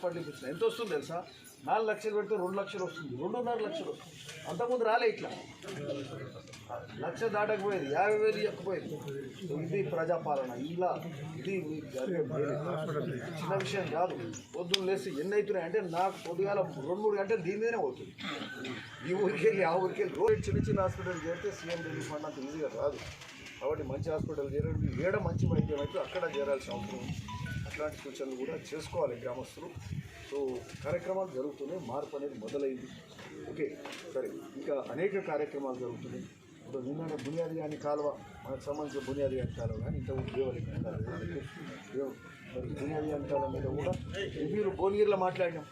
Hospital ఇప్పించిన ఎంత వస్తుంది తెలుసా? 4 లక్షలు పెడితే 2 లక్షలు వస్తుంది, 2.5 లక్షలు వస్తుంది. అంతకుముందు రాలే ఇట్లా. 1 లక్ష దాటకపోయేది, 50,000 ఎక్కిపోయేది. ఇది ప్రజాపాలన. ఇలా ఇది చిన్న విషయం కాదు. పొద్దున్న లేసి ఎన్ని అవుతున్నాయి అంటే నాకు పొద్దుగాల 2-3 గంటలు దీని మీదనే అవుతుంది. ఈ ఊరికి వెళ్ళి ఆ ఊరికి వెళ్ళి రోజు చిన్న చిన్న హాస్పిటల్ చేరితే సీఎం రిలీఫ్ ఫండ్ అంత ఈజీగా రాదు. కాబట్టి మంచి హాస్పిటల్ చేరండి, ఏడ మంచి వైద్యం అయితే అక్కడ చేరాల్సిన అవసరం. అట్లాంటి సూచనలు కూడా చేసుకోవాలి గ్రామస్తులు. సో కార్యక్రమాలు జరుగుతున్నాయి, మార్పు అనేది మొదలైంది. ఓకే సరే, ఇంకా అనేక కార్యక్రమాలు జరుగుతున్నాయి. ఇప్పుడు నిన్న బునియాది అని కాలువ, మనకు సంబంధించిన బునియాది అని కాలువ కానీ ఇంత దేవరి బునియాది అని కాలువ మీద కూడా రివ్యూలు భువనగిరిలో మాట్లాడినాం.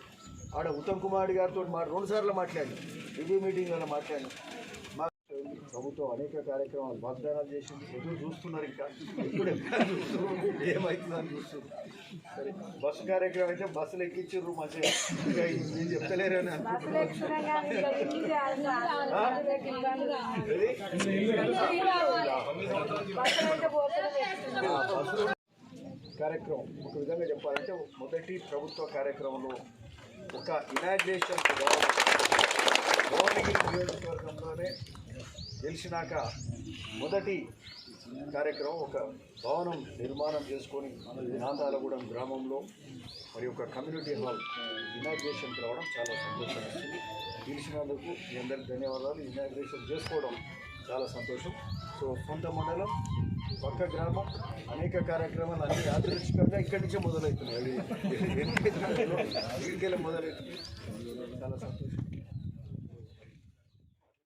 ఆడ ఉత్తమ్ కుమార్ గారితో 2 సార్లు మాట్లాడినాం, రివ్యూ మీటింగ్లలో మాట్లాడినాం. ప్రభుత్వం అనేక కార్యక్రమాలు వాగ్దానాలు చేసింది, ఎదురు చూస్తున్నారు. ఇంకా ఇప్పుడు ఏమవుతుందని చూస్తున్నారు. సరే, బస్సు కార్యక్రమం అయితే బస్సులు ఎక్కించారు మంచిగా, ఇంకా నేను చెప్తలేరని కార్యక్రమం ఒక విధంగా చెప్పాలంటే మొదటి ప్రభుత్వ కార్యక్రమంలో ఒక ఇనాగ్రేషన్ భువనగిరి నియోజకవర్గంలోనే గెలిచినాక మొదటి కార్యక్రమం ఒక భవనం నిర్మాణం చేసుకొని నాందాలగూడెం గ్రామంలో మరి ఒక కమ్యూనిటీ హాల్ ఇనాగ్రేషన్కి రావడం చాలా సంతోషం ఇస్తుంది. గెలిచినందుకు మీ అందరికీ ధన్యవాదాలు. ఇనాగ్రేషన్ చేసుకోవడం చాలా సంతోషం. సో సొంత మండలం, పక్క గ్రామం, అనేక కార్యక్రమాలు అన్ని యాదృచ్ఛికంగా ఇక్కడి నుంచే మొదలవుతున్నాయి. వీడికెళ్ళి మొదలవుతుంది. చాలా సంతోషం.